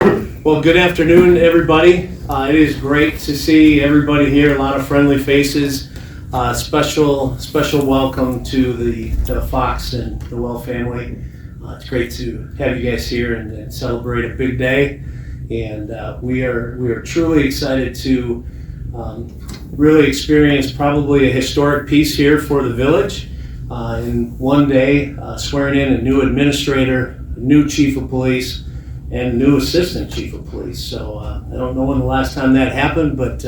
Well, good afternoon, everybody. It is great to see everybody here, a lot of friendly faces. Special welcome to the Fox and the Well family. It's great to have you guys here and celebrate a big day. And we are truly excited to really experience probably a historic piece here for the village. In one day, swearing in a new administrator, a new chief of police, and a new assistant chief of police. So I don't know when the last time that happened, but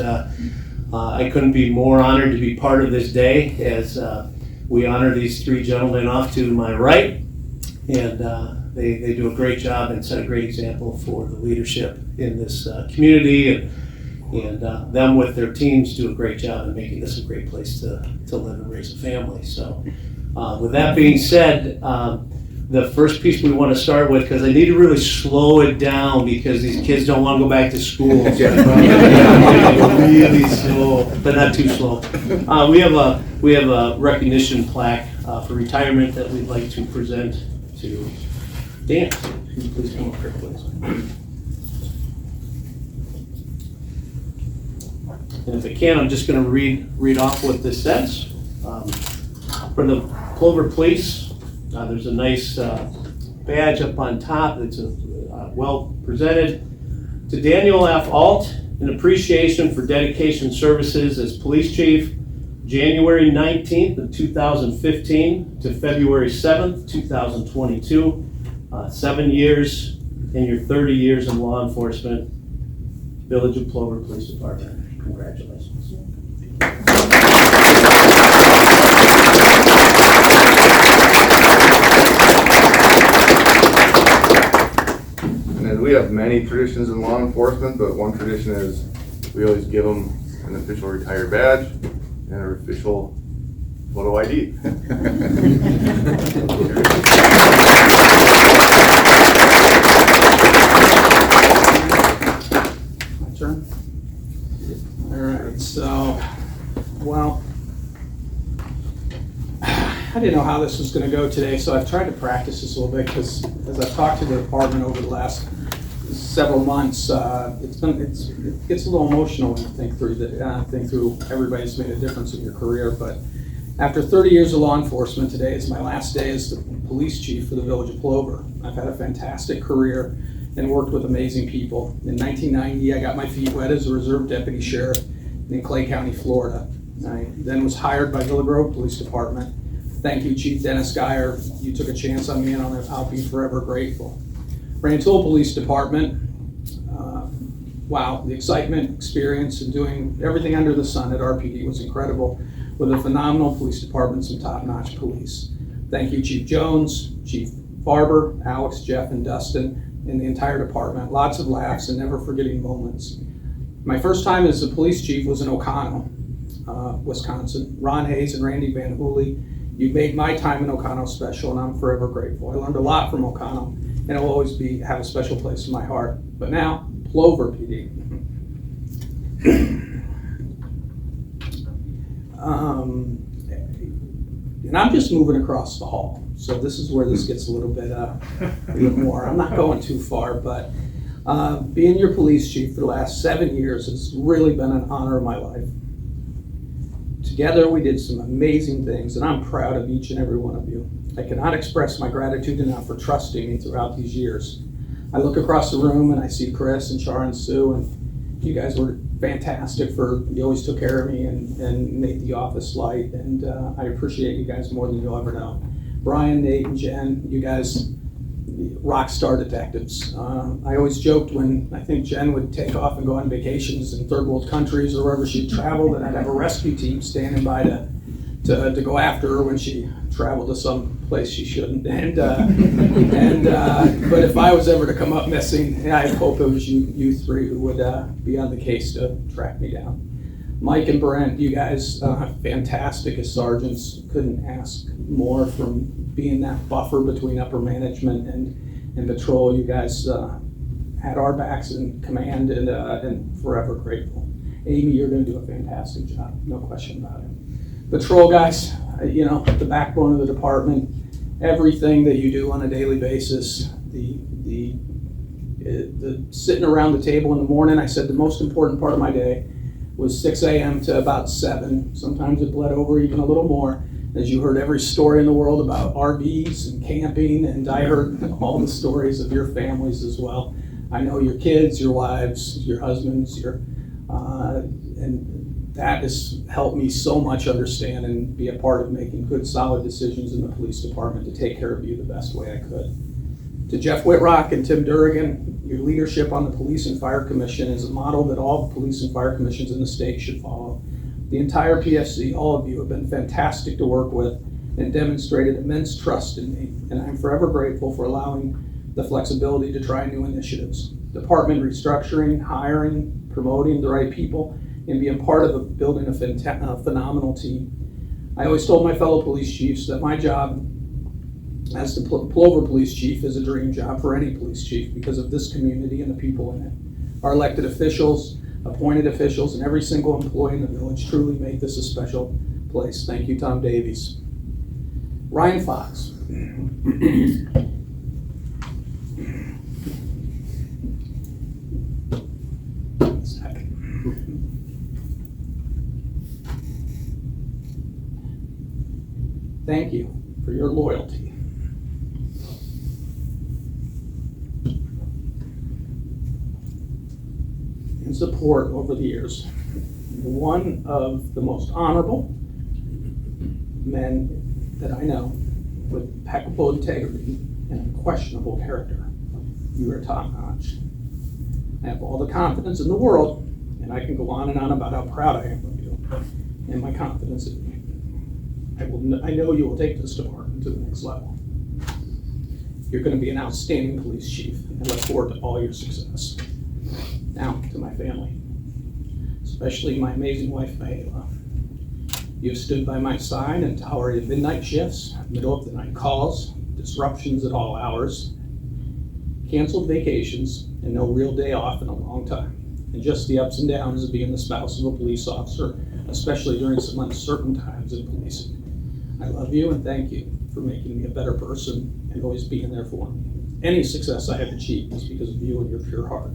I couldn't be more honored to be part of this day as we honor these three gentlemen off to my right. And they do a great job and set a great example for the leadership in this community, and them with their teams do a great job in making this a great place to live and raise a family. So with that being said, the first piece we want to start with, because I need to really slow it down because these kids don't want to go back to school. So really slow, but not too slow. We have a recognition plaque for retirement that we'd like to present to Dan. Can you please come up here, please? And if I can, I'm just going to read off what this says. For the Plover Police, there's a nice badge up on top that's well presented. To Daniel F. Alt, an appreciation for dedication services as police chief, January 19th of 2015 to February 7th, 2022. 7 years in your 30 years in law enforcement, Village of Plover Police Department. Congratulations. And we have many traditions in law enforcement, but one tradition is we always give them an official retired badge and an official photo ID. My turn? All right, so, well, I didn't know how this was going to go today, so I've tried to practice this a little bit because as I've talked to the department over the last several months, it gets a little emotional when you think through everybody's made a difference in your career. But after 30 years of law enforcement, today is my last day as the police chief for the Village of Plover. I've had a fantastic career and worked with amazing people. In 1990, I got my feet wet as a reserve deputy sheriff in Clay County, Florida. I then was hired by Villa Grove Police Department. Thank you, Chief Dennis Geyer. You took a chance on me, and I'll be forever grateful. Rantoul Police Department. Wow, the excitement, experience, and doing everything under the sun at RPD was incredible, with a phenomenal police department, some top-notch police. Thank you, Chief Jones, Chief Barber, Alex, Jeff, and Dustin, and the entire department. Lots of laughs and never forgetting moments. My first time as a police chief was in O'Connell, Wisconsin. Ron Hayes and Randy Van Hooley, you made my time in O'Connell special, and I'm forever grateful. I learned a lot from O'Connell, and it'll always have a special place in my heart. But now, Plover PD. And I'm just moving across the hall, so this is where this gets a little bit more. I'm not going too far, but being your police chief for the last 7 years has really been an honor of my life. Together we did some amazing things, and I'm proud of each and every one of you. I cannot express my gratitude enough for trusting me throughout these years. I look across the room and I see Chris and Char and Sue, and you guys were fantastic. You always took care of me and made the office light, and I appreciate you guys more than you'll ever know. Brian, Nate, and Jen, you guys, rock star detectives. I always joked when I think Jen would take off and go on vacations in third world countries or wherever she'd traveled, and I'd have a rescue team standing by to go after her when she traveled to some place she shouldn't. But if I was ever to come up missing, I hope it was you three who would be on the case to track me down. Mike and Brent, you guys, fantastic as sergeants. Couldn't ask more from being that buffer between upper management and patrol. You guys had our backs in command, and forever grateful. Amy, you're going to do a fantastic job, no question about it. Patrol guys, the backbone of the department, everything that you do on a daily basis, Sitting around the table in the morning, I said the most important part of my day was 6 a.m. to about 7. Sometimes it bled over even a little more, as you heard every story in the world about RVs and camping, and I heard all the stories of your families as well. I know your kids, your wives, your husbands, and that has helped me so much understand and be a part of making good, solid decisions in the police department to take care of you the best way I could. To Jeff Whitrock and Tim Durrigan, your leadership on the Police and Fire Commission is a model that all police and fire commissions in the state should follow. The entire PFC, all of you have been fantastic to work with and demonstrated immense trust in me, and I'm forever grateful for allowing the flexibility to try new initiatives. Department restructuring, hiring, promoting the right people, and being part of building a phenomenal team. I always told my fellow police chiefs that my job as the Plover Police Chief is a dream job for any police chief because of this community and the people in it. Our elected officials, appointed officials, and every single employee in the village truly make this a special place. Thank you, Tom Davies. Ryan Fox. Thank you for your loyalty. And support over the years. One of the most honorable men that I know with impeccable integrity and unquestionable character. You are top-notch. I have all the confidence in the world, and I can go on and on about how proud I am of you and my confidence in you. I know you will take this department to the next level. You're going to be an outstanding police chief, and I look forward to all your success. Now, to my family, especially my amazing wife, Mahala. You have stood by my side and tolerated midnight shifts, middle of the night calls, disruptions at all hours, canceled vacations, and no real day off in a long time. And just the ups and downs of being the spouse of a police officer, especially during some uncertain times in policing. I love you and thank you for making me a better person and always being there for me. Any success I have achieved is because of you and your pure heart.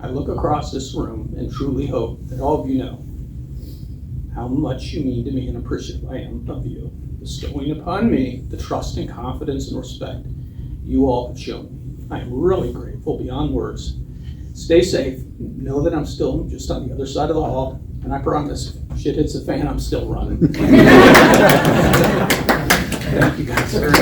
I look across this room and truly hope that all of you know how much you mean to me and appreciative I am of you, bestowing upon me the trust and confidence and respect you all have shown me. I am really grateful beyond words. Stay safe. Know that I'm still just on the other side of the hall, and I promise, if shit hits the fan, I'm still running. Thank you guys very much.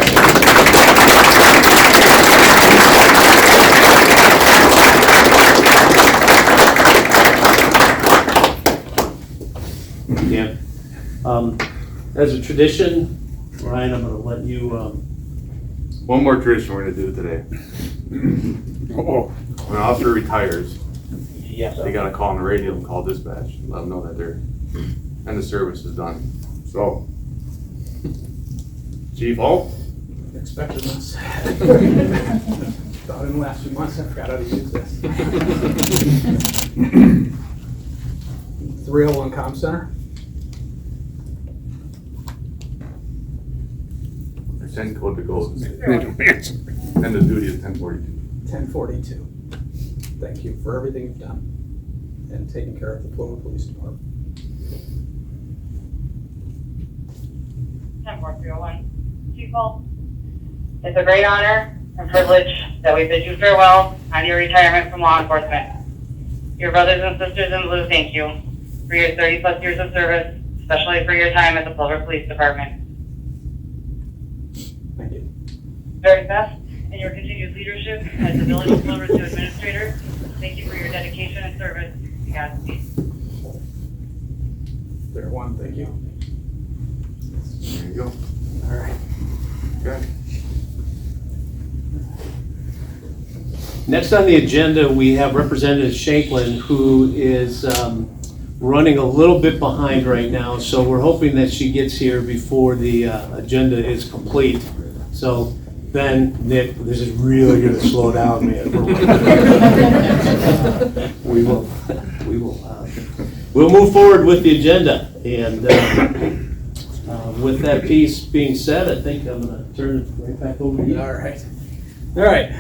Yeah. As a tradition, Ryan, I'm going to let you. One more tradition we're gonna do today. When an officer retires, they gotta call on the radio and call dispatch, let them know that their end of service is done. So, Chief Alt. Expected this. Thought in the last few months I forgot how to use this. 301 Comm Center. Their send code to go. End of duty is 10:42. 1042. Thank you for everything you've done and taking care of the Plover Police Department. 10431. Chief Holt, it's a great honor and privilege that we bid you farewell on your retirement from law enforcement. Your brothers and sisters in blue thank you for your 30-plus years of service, especially for your time at the Plover Police Department. Thank you. Very best in your continued leadership as the Village of Plover 2 Administrator. Thank you for your dedication and service to Godspeed. 301, thank you. There you go. All right. Okay. Next on the agenda, we have Representative Shanklin, who is running a little bit behind right now, so we're hoping that she gets here before the agenda is complete. So Ben, Nick, this is really going to slow down, man. We'll move forward with the agenda, and with that piece being said, I think I'm going to turn it right back over to you. All right. All right,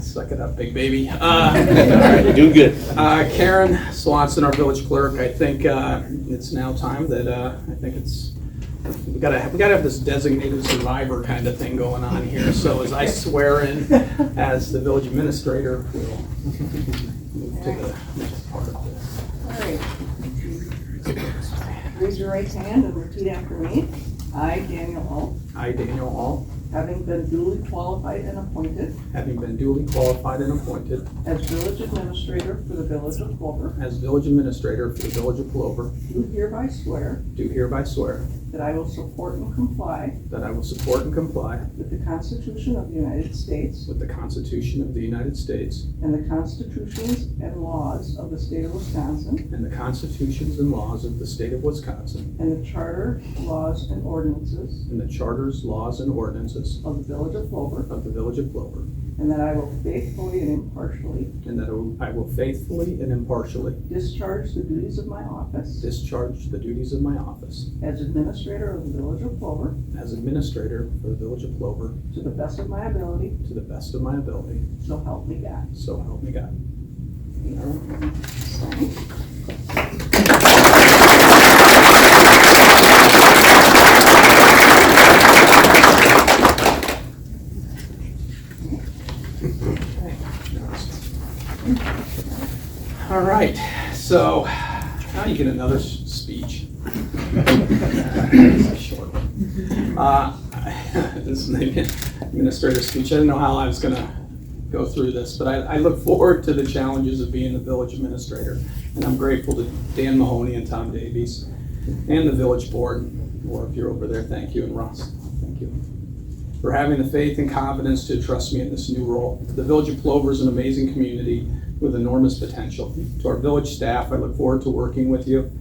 suck it up, big baby. All right, doing good. Karen Swanson, our village clerk, I think it's now time that, I think we gotta have this designated survivor kind of thing going on here. So as I swear in as the village administrator, we'll move to the next part of this. All right. Raise your right hand and repeat after me. I, Daniel Hall, I, Daniel Hall, having been duly qualified and appointed having been duly qualified and appointed as village administrator for the village of Plover, as village administrator for the village of Plover, do hereby swear do hereby swear that I will support and comply that I will support and comply with the Constitution of the United States with the Constitution of the United States and the constitutions and laws of the state of Wisconsin and the constitutions and laws of the state of Wisconsin and the charter, laws, and ordinances and the charters, laws, and ordinances of the village of Plover, of the village of Plover, and that I will faithfully and impartially and that I will faithfully and impartially discharge the duties of my office discharge the duties of my office as administrator of the village of Plover as administrator for the village of Plover to the best of my ability, to the best of my ability, so help me God. so help me God. All right, so now you get another speech. It's a short one. This is the administrative speech. I didn't know how I was going to go through this, but I look forward to the challenges of being the village administrator, and I'm grateful to Dan Mahoney and Tom Davies and the village board, or if you're over there, thank you, and Ross, thank you, for having the faith and confidence to trust me in this new role. The village of Plover is an amazing community with enormous potential. To our village staff, I look forward to working with you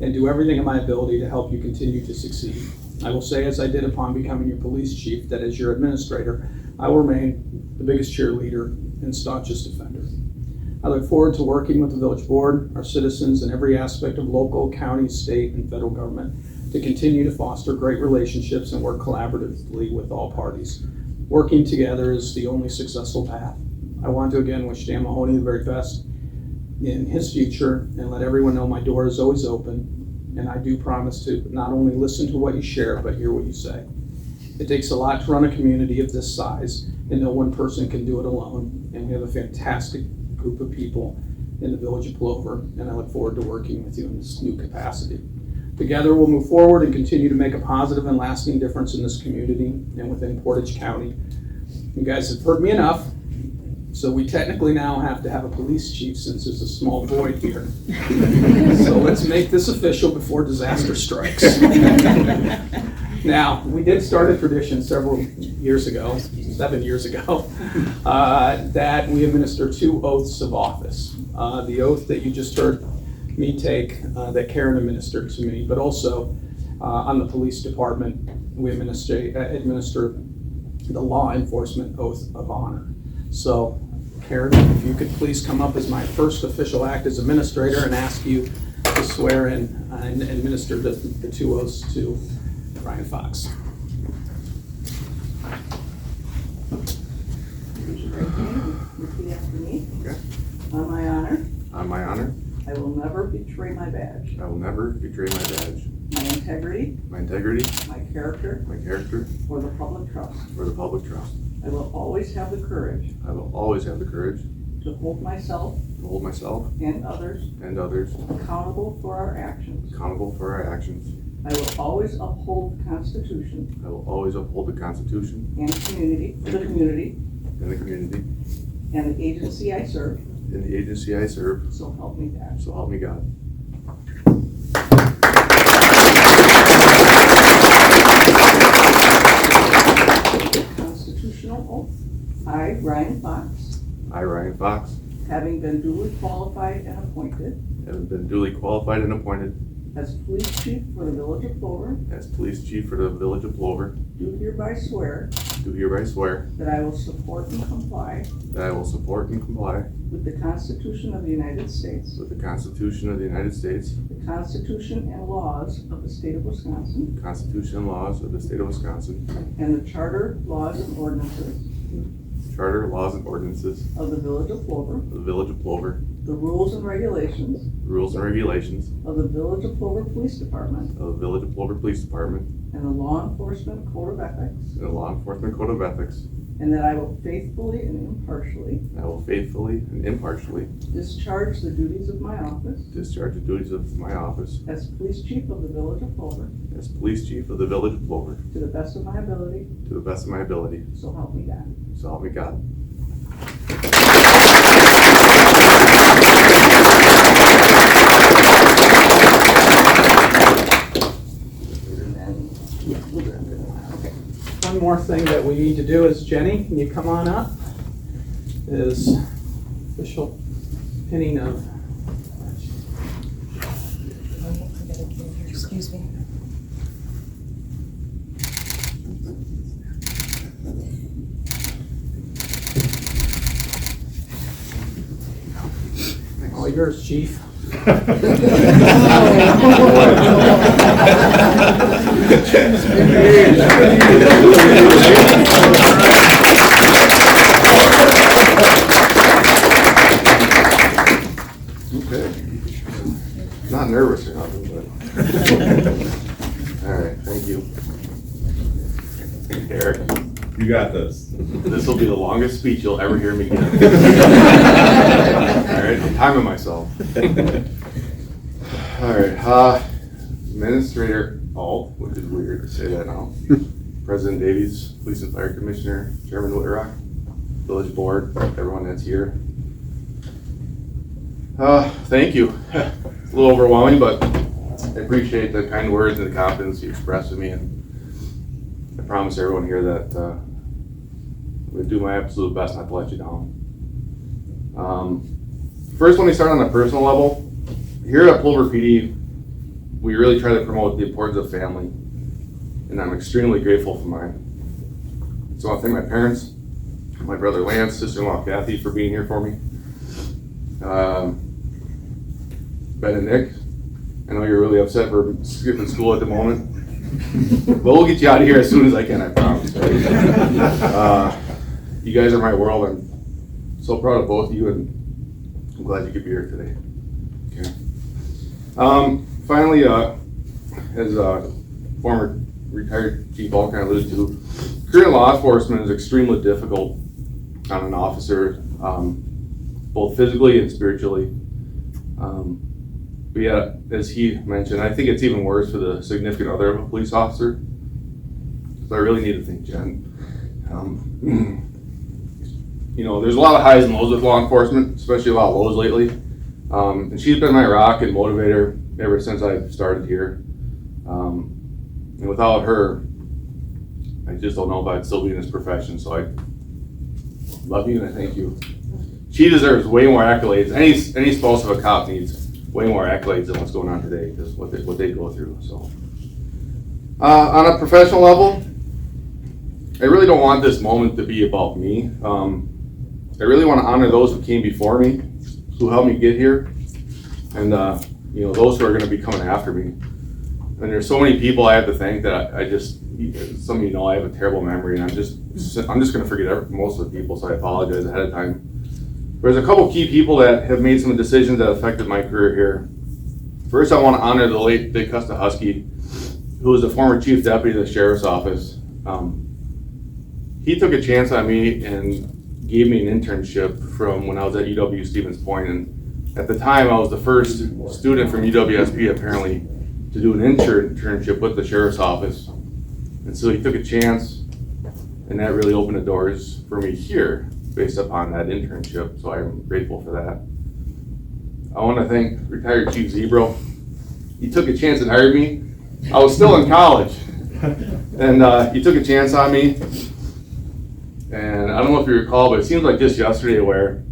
and do everything in my ability to help you continue to succeed. I will say, as I did upon becoming your police chief, that as your administrator, I will remain the biggest cheerleader and staunchest defender. I look forward to working with the village board, our citizens, and every aspect of local, county, state, and federal government to continue to foster great relationships and work collaboratively with all parties. Working together is the only successful path. I want to again wish Dan Mahoney the very best in his future and let everyone know my door is always open, and I do promise to not only listen to what you share, but hear what you say. It takes a lot to run a community of this size, and no one person can do it alone, and we have a fantastic group of people in the village of Plover, and I look forward to working with you in this new capacity. Together, we'll move forward and continue to make a positive and lasting difference in this community and within Portage County. You guys have heard me enough, so we technically now have to have a police chief since there's a small void here. So let's make this official before disaster strikes. Now, we did start a tradition several years ago, 7 years ago, that we administer 2 oaths of office. The oath that you just heard me take, that Karen administered to me, but also on the police department, we administer the law enforcement oath of honor. So, Karen, if you could please come up as my first official act as administrator and ask you to swear in and administer the 2 oaths to Ryan Fox. Raise your right hand and repeat after me. Okay. On my honor, On my honor, I will never betray my badge, I will never betray my badge, my integrity, my integrity, my character, my character, or the public trust. or the public trust. I will always have the courage I will always have the courage to hold myself to hold myself and others and others accountable for our actions. accountable for our actions. I will always uphold the Constitution I will always uphold the Constitution and community, the community, and the community and the agency I serve, and the agency I serve, so help me God. so help me God. Constitutional oath. I, Ryan Fox, I, Ryan Fox, having been duly qualified and appointed have been duly qualified and appointed as police chief for the village of Plover, as police chief for the village of Plover, do hereby swear do hereby swear that I will support and comply that I will support and comply with the Constitution of the United States, with the Constitution of the United States, the Constitution and laws of the state of Wisconsin, the Constitution and laws of the state of Wisconsin, and the charter, laws, and ordinances Charter, laws, and ordinances of the Village of Plover, of the Village of Plover, the rules and regulations rules and regulations of the Village of Plover Police Department, of the Village of Plover Police Department, and the Law Enforcement Code of Ethics, and the Law Enforcement Code of Ethics. and that I will faithfully and impartially I will faithfully and impartially discharge the duties of my office discharge the duties of my office as Police Chief of the Village of Plover as Police Chief of the Village of Plover to the best of my ability, to the best of my ability. so help me God. So help me God. And then, yeah, we'll do it. Okay. One more thing that we need to do is, Jenny, can you come on up? Is official pinning of, Excuse me. all yours, Chief. Okay. Not nervous or nothing, but. All right, thank you. Eric, You got this. this will be the longest speech you'll ever hear me give. All right, I'm timing myself. All right, Administrator Alt, which is weird to say that now. President Davies, Police and Fire Commissioner, Chairman Whitrock, Village Board, everyone that's here. Thank you. It's a little overwhelming, but I appreciate the kind words and the confidence you expressed with me, and I promise everyone here that I'm going to do my absolute best not to let you down. First, let me start on a personal level. Here at Plover PD, we really try to promote the importance of family, and I'm extremely grateful for mine. So I want to thank my parents, my brother Lance, sister-in-law Kathy for being here for me. Ben and Nick, I know you're really upset for skipping school at the moment, but we'll get you out of here as soon as I can, I promise. You guys are my world. I'm so proud of both of you, and I'm glad you could be here today. Okay. Finally, as former retired Chief All kind of alluded to, career in law enforcement is extremely difficult on an officer, both physically and spiritually. But yeah, as he mentioned, I think it's even worse for the significant other of a police officer. So I really need to thank Jen. You know, there's a lot of highs and lows with law enforcement, especially a lot of lows lately. And she's been my rock and motivator ever since I started here. And without her, I just don't know if I'd still be in this profession. So I love you and I thank you. She deserves way more accolades. Any spouse of a cop needs way more accolades than what's going on today, because what they go through. So, on a professional level, I really don't want this moment to be about me. I really want to honor those who came before me, who helped me get here, and you know, those who are going to be coming after me. And there's so many people I have to thank that I just, some of you know I have a terrible memory, and I'm just going to forget most of the people, so I apologize ahead of time. There's a couple key people that have made some decisions that affected my career here. First, I want to honor the late Dick Husky, who was the former chief deputy of the sheriff's office. He took a chance on me and gave me an internship from when I was at UW Stevens Point. And at the time, I was the first student from UWSP apparently to do an internship with the sheriff's office. And so he took a chance, and that really opened the doors for me here, based upon that internship, so I'm grateful for that. I want to thank retired Chief Zebro. He took a chance and hired me. I was still in college, and he took a chance on me. And I don't know if you recall, but it seems like just yesterday where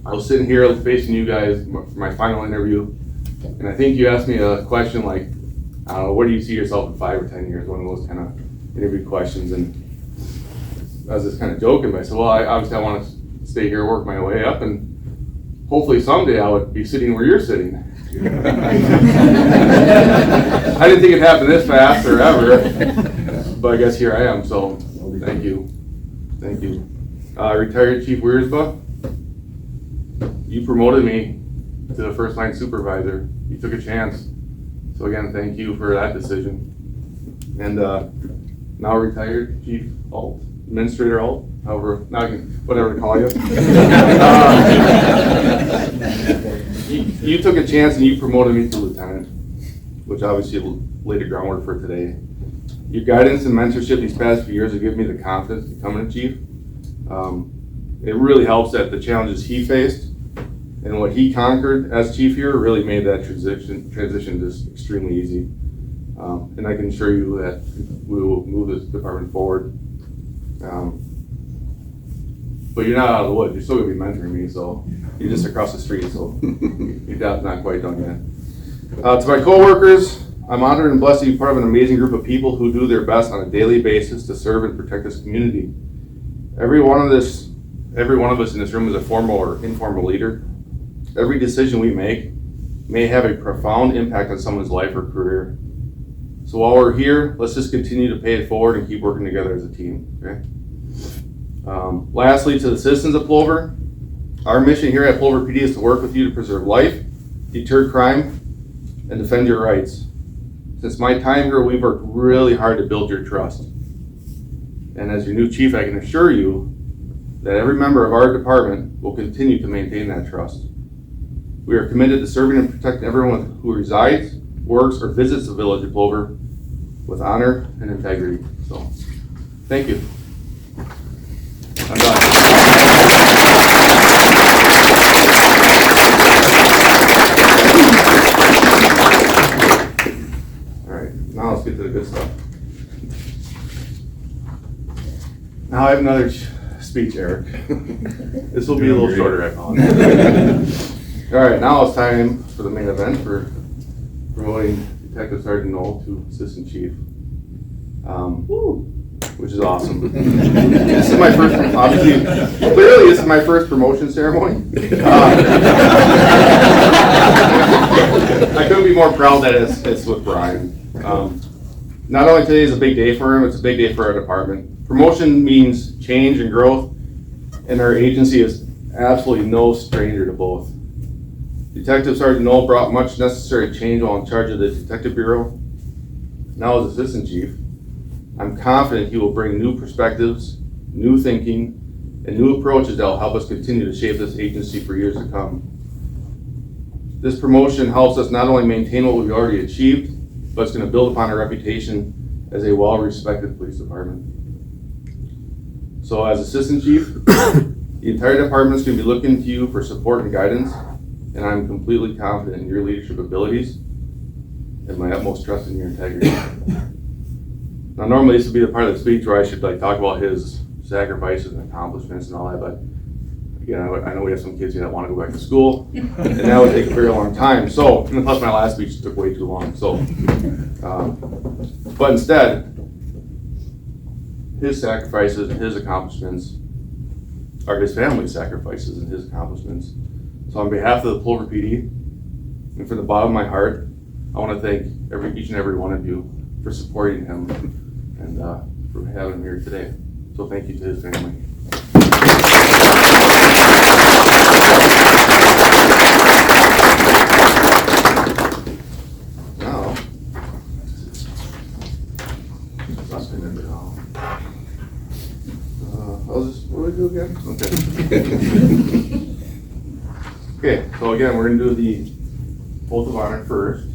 I was sitting here facing you guys for my final interview, and I think you asked me a question like, I don't know, where do you see yourself in 5 or 10 years? One of those kind of interview questions. And I was just kind of joking, but I said, well, obviously I want to stay here, work my way up, and hopefully someday I would be sitting where you're sitting. I didn't think it'd happen this fast or ever, but I guess here I am, so thank you. Thank you. Retired Chief Wiersba, you promoted me to the first line supervisor. You took a chance. So again, thank you for that decision. And now retired Chief Alt, Administrator Alt, however, now I can, whatever to call you. You took a chance and you promoted me to lieutenant, which obviously laid the groundwork for today. Your guidance and mentorship these past few years have given me the confidence becoming a chief. It really helps that the challenges he faced and what he conquered as chief here really made that transition just extremely easy. And I can assure you that we will move this department forward. But you're not out of the woods. You're still going to be mentoring me, so you're just across the street, so your job's not quite done yet. To my coworkers, I'm honored and blessed to be part of an amazing group of people who do their best on a daily basis to serve and protect this community. Every one of us in this room is a formal or informal leader. Every decision we make may have a profound impact on someone's life or career. So while we're here, let's just continue to pay it forward and keep working together as a team, okay? Lastly, to the citizens of Plover, our mission here at Plover PD is to work with you to preserve life, deter crime, and defend your rights. Since my time here, we've worked really hard to build your trust. And as your new chief, I can assure you that every member of our department will continue to maintain that trust. We are committed to serving and protecting everyone who resides, works, or visits the village of Plover with honor and integrity. So, thank you. I'm done. All right, now let's get to the good stuff. Now I have another speech, Eric. This will be a little shorter, I promise. All right, now it's time for the main event for promoting Detective Sergeant Knoll to Assistant Chief, which is awesome. This is my first, obviously, clearly this is my first promotion ceremony. I couldn't be more proud that it's with Brian. Not only today is a big day for him, it's a big day for our department. Promotion means change and growth, and our agency is absolutely no stranger to both. Detective Sergeant Knoll brought much necessary change while in charge of the Detective Bureau. Now as Assistant Chief, I'm confident he will bring new perspectives, new thinking, and new approaches that will help us continue to shape this agency for years to come. This promotion helps us not only maintain what we've already achieved, but it's going to build upon our reputation as a well-respected police department. So as Assistant Chief, the entire department is going to be looking to you for support and guidance, and I'm completely confident in your leadership abilities and my utmost trust in your integrity. Now, normally this would be the part of the speech where I should talk about his sacrifices and accomplishments and all that, but again, I know we have some kids here that want to go back to school, and that would take a very long time. So, and plus my last speech took way too long. So, but instead, his sacrifices and his accomplishments are his family's sacrifices and his accomplishments. So on behalf of the Plover PD, and from the bottom of my heart, I want to thank each and every one of you for supporting him and for having him here today. So thank you to his family. Now, what do we do again? Okay. Okay, so again, we're going to do the oath of honor first.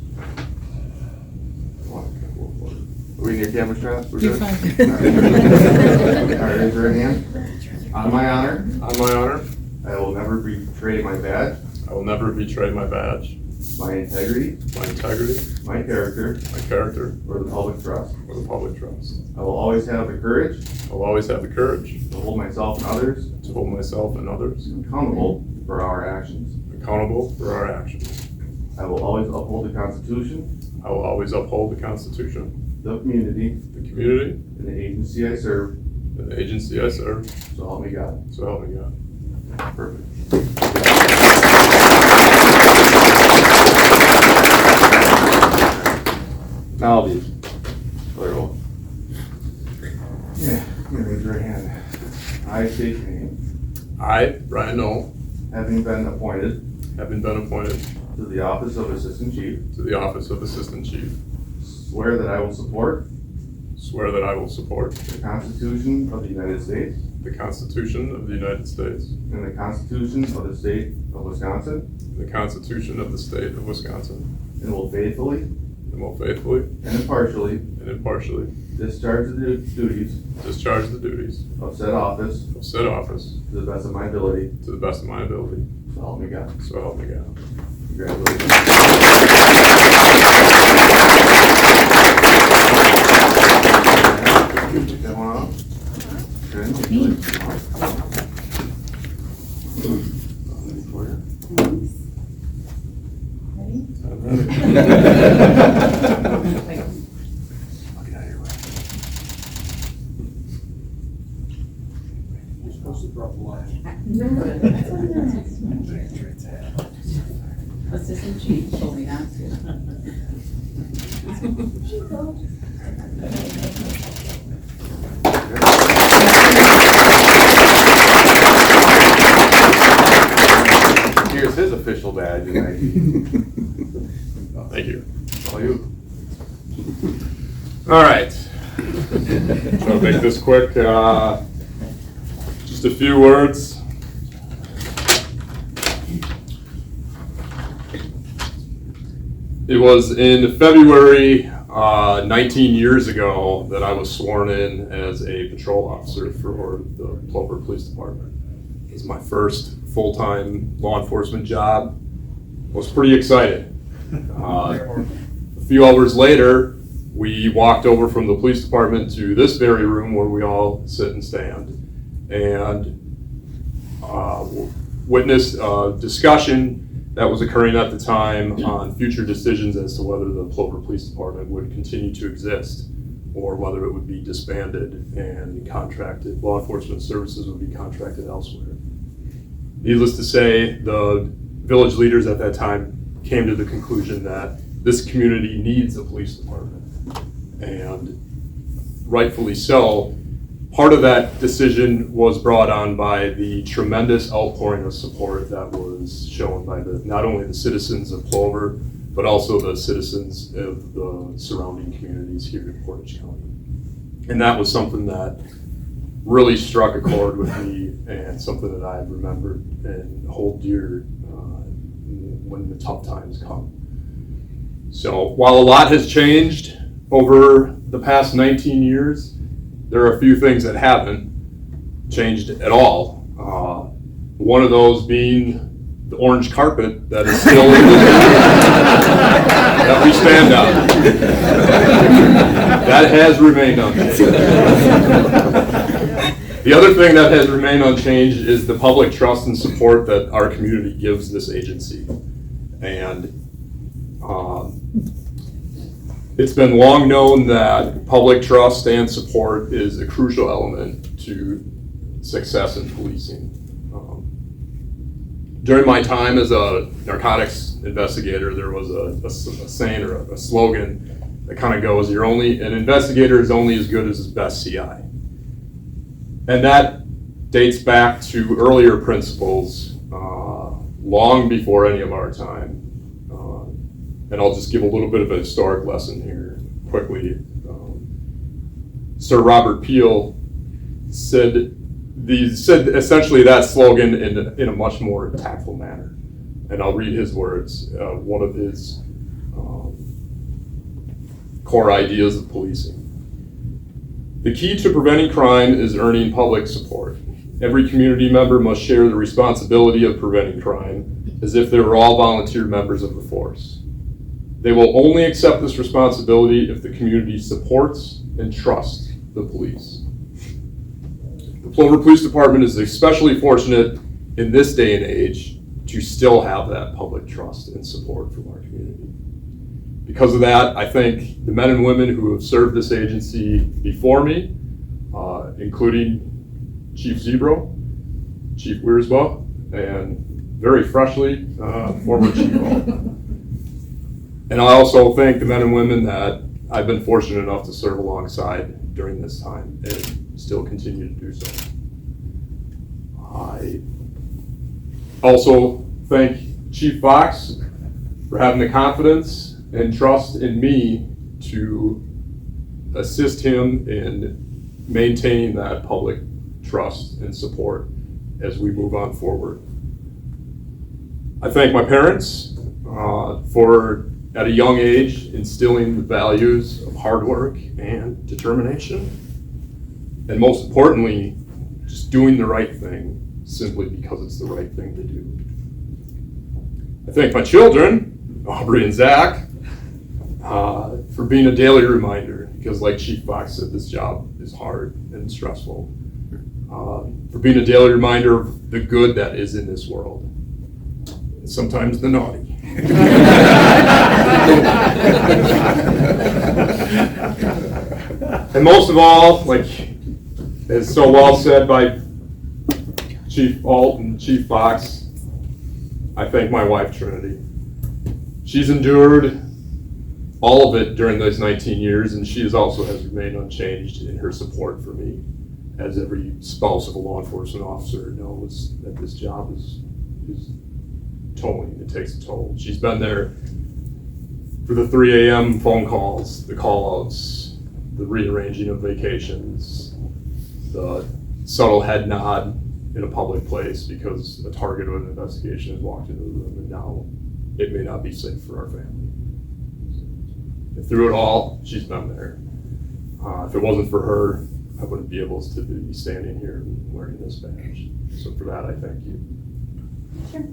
Are we in your camera strap? We're You're good? fine. All right, raise your right hand. On my honor, I will never betray my badge, I will never betray my badge, my integrity, my integrity, my character, or the public trust. or the public trust. I will always have the courage I will always have the courage to hold myself and others to hold myself and others accountable for our actions. accountable for our actions. I will always uphold the Constitution, I will always uphold the Constitution, the community, the community, and the agency I serve, and the agency I serve, so help me God. so help me God. Perfect. Now I'll be other oath. Yeah, you raise your hand. I I state your name. I, Brian Knoll, Having been appointed having been appointed to the office of Assistant Chief, to the office of Assistant Chief, swear that I will support swear that I will support the Constitution of the United States the Constitution of the United States and the Constitution of the State of Wisconsin, and the Constitution of the State of Wisconsin, and will faithfully and will faithfully and impartially and impartially discharge the duties discharge the duties of said office of said office to the best of my ability. to the best of my ability. So help me God. So help me God. Congratulations. Take that one off. Good. Ready for you? I'll get out of your way. You're supposed to drop the line. Assistant Chief told me not to. Here's his official badge and ID. Thank you. All you. All right. So I'll make this quick. Just a few words. It was in February 19 years ago that I was sworn in as a patrol officer for the Plover Police Department. It was my first full-time law enforcement job. I was pretty excited. A few hours later, we walked over from the police department to this very room where we all sit and stand, and witnessed a discussion that was occurring at the time on future decisions as to whether the Plover Police Department would continue to exist or whether it would be disbanded and contracted, law enforcement services would be contracted elsewhere. Needless to say, the village leaders at that time came to the conclusion that this community needs a police department, and rightfully so. Part of that decision was brought on by the tremendous outpouring of support that was shown by not only the citizens of Plover, but also the citizens of the surrounding communities here in Portage County. And that was something that really struck a chord with me, and something that I've remembered and hold dear when the tough times come. So while a lot has changed over the past 19 years, there are a few things that haven't changed at all. One of those being the orange carpet that is still in the that we stand on. That has remained unchanged. The other thing that has remained unchanged is the public trust and support that our community gives this agency. And it's been long known that public trust and support is a crucial element to success in policing. During my time as a narcotics investigator, there was a saying or a slogan that kind of goes, an investigator is only as good as his best CI. And that dates back to earlier principles, long before any of our time. And I'll just give a little bit of a historic lesson here quickly. Sir Robert Peel said essentially that slogan in a much more tactful manner. And I'll read his words. One of his core ideas of policing. The key to preventing crime is earning public support. Every community member must share the responsibility of preventing crime as if they were all volunteer members of the force. They will only accept this responsibility if the community supports and trusts the police. The Plover Police Department is especially fortunate in this day and age to still have that public trust and support from our community. Because of that, I thank the men and women who have served this agency before me, including Chief Zebro, Chief Wiersma, and very freshly, former Chief Hall. And I also thank the men and women that I've been fortunate enough to serve alongside during this time and still continue to do so. I also thank Chief Fox for having the confidence and trust in me to assist him in maintaining that public trust and support as we move on forward. I thank my parents for, at a young age, instilling the values of hard work and determination. And most importantly, just doing the right thing simply because it's the right thing to do. I thank my children, Aubrey and Zach, for being a daily reminder, because like Chief Fox said, this job is hard and stressful. For being a daily reminder of the good that is in this world, and sometimes the naughty. And most of all, like, as so well said by Chief Alt and Chief Fox, I thank my wife, Trinity. She's endured all of it during those 19 years, and she also has remained unchanged in her support for me, as every spouse of a law enforcement officer knows that this job is tolling. It takes a toll. She's been there for the 3 a.m. phone calls, the call-outs, the rearranging of vacations, the subtle head nod in a public place because a target of an investigation has walked into the room and now it may not be safe for our family. And through it all, she's been there. If it wasn't for her, I wouldn't be able to be standing here and wearing this badge. So for that, I thank you. Sure.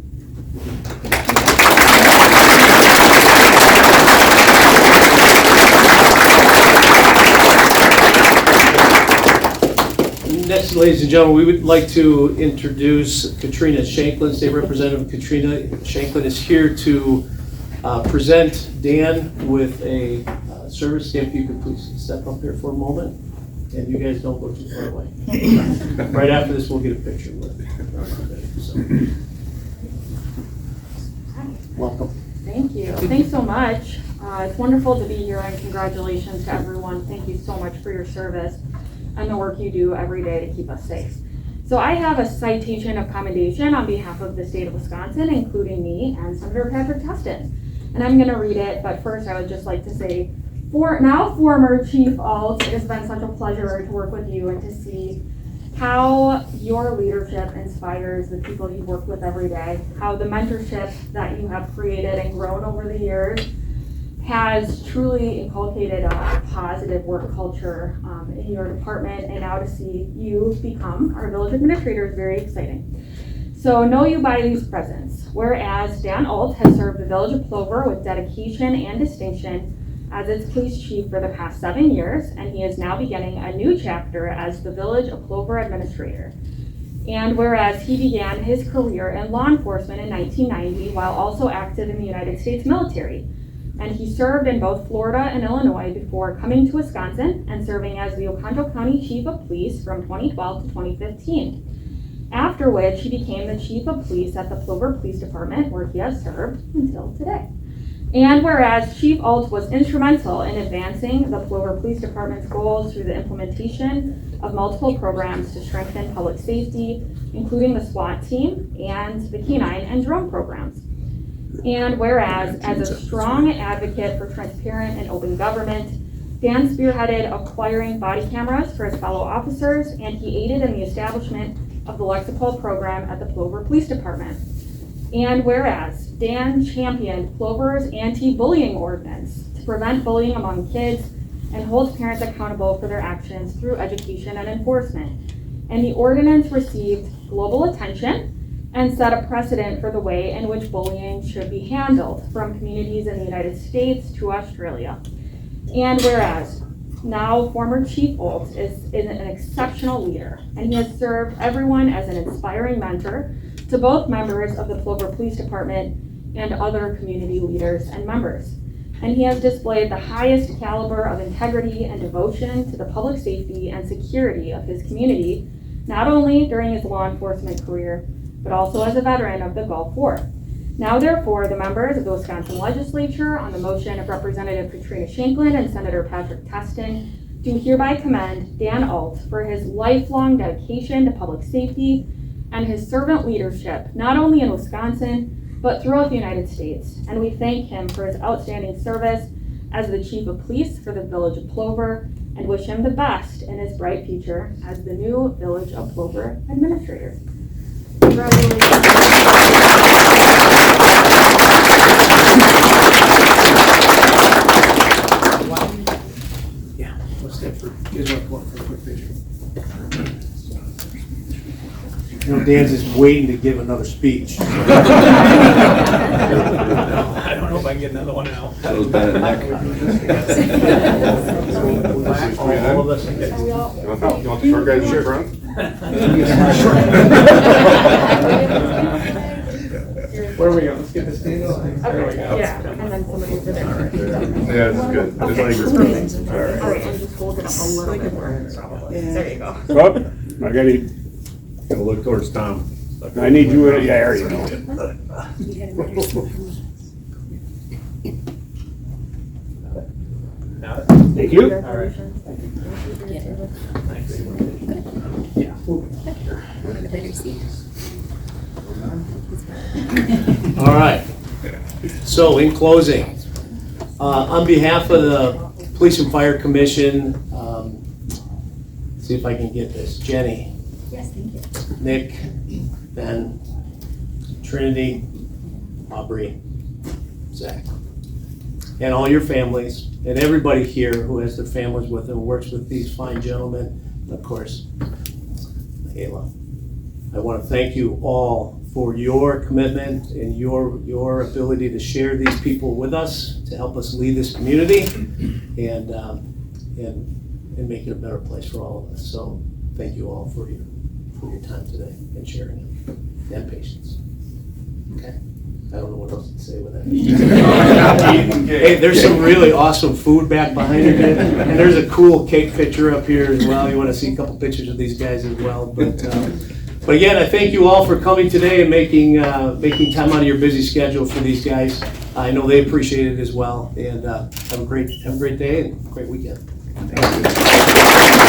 Next, ladies and gentlemen, we would like to introduce Katrina Shanklin. State Representative Katrina Shanklin is here to present Dan with a service. Dan, if you could please step up here for a moment. And you guys don't look too far away. Right after this, we'll get a picture with it. So. Welcome. Thank you. Thanks so much. It's wonderful to be here, and congratulations to everyone. Thank you so much for your service and the work you do every day to keep us safe. So I have a citation of commendation on behalf of the state of Wisconsin, including me and Senator Patrick Tustin. And I'm going to read it, but first I would just like to say, now former Chief Alt, it has been such a pleasure to work with you and to see how your leadership inspires the people you work with every day, how the mentorship that you have created and grown over the years has truly inculcated a positive work culture in your department, and now to see you become our village administrator is very exciting. So know you by these presents. Whereas Dan Alt has served the village of Plover with dedication and distinction as its police chief for the past 7 years, and he is now beginning a new chapter as the village of Plover administrator. And whereas he began his career in law enforcement in 1990 while also active in the United States military, and he served in both Florida and Illinois before coming to Wisconsin and serving as the Oconto County Chief of Police from 2012 to 2015. After which he became the Chief of Police at the Plover Police Department, where he has served until today. And whereas Chief Alt was instrumental in advancing the Plover Police Department's goals through the implementation of multiple programs to strengthen public safety, including the SWAT team and the K9 and drone programs. And whereas, as a strong advocate for transparent and open government, Dan spearheaded acquiring body cameras for his fellow officers, and he aided in the establishment of the Lexipol program at the Plover Police Department. And whereas, Dan championed Plover's anti-bullying ordinance to prevent bullying among kids and hold parents accountable for their actions through education and enforcement. And the ordinance received global attention and set a precedent for the way in which bullying should be handled, from communities in the United States to Australia. And whereas, now former Chief Alt is an exceptional leader, and he has served everyone as an inspiring mentor to both members of the Plover Police Department and other community leaders and members. And he has displayed the highest caliber of integrity and devotion to the public safety and security of his community, not only during his law enforcement career, but also as a veteran of the Gulf War. Now, therefore, the members of the Wisconsin Legislature, on the motion of Representative Katrina Shanklin and Senator Patrick Tustin, do hereby commend Dan Alt for his lifelong dedication to public safety and his servant leadership, not only in Wisconsin, but throughout the United States. And we thank him for his outstanding service as the Chief of Police for the Village of Plover and wish him the best in his bright future as the new Village of Plover Administrator. Yeah, let's step for, you guys want to go for a quick picture? You know, Dan's just waiting to give another speech. I don't know if I can get another one out. That was bad neck. All of us. You want the short guys in front? Where are we going? Let's get this thing going. There we go. Yeah, and then somebody over there. Yeah, that's good. Okay. Just All right, I'm just holding up a little bit more. There you go. Up, I gotta look towards Tom. I need you, yeah, there you go. Thank you. All right. All right. So in closing, on behalf of the Police and Fire Commission, see if I can get this, Jenny. Yes, thank you. Nick, Ben, Trinity, Aubrey, Zach, and all your families, and everybody here who has their families with them, works with these fine gentlemen, and of course, Ayla. I want to thank you all for your commitment and your ability to share these people with us, to help us lead this community, and make it a better place for all of us. So thank you all for your time today and sharing it and patience. Okay, I don't know what else to say with that. Hey, there's some really awesome food back behind you, and there's a cool cake picture up here as well. You want to see a couple pictures of these guys as well. But again, I thank you all for coming today and making time out of your busy schedule for these guys. I know they appreciate it as well. And have a great day and great weekend. Thank you.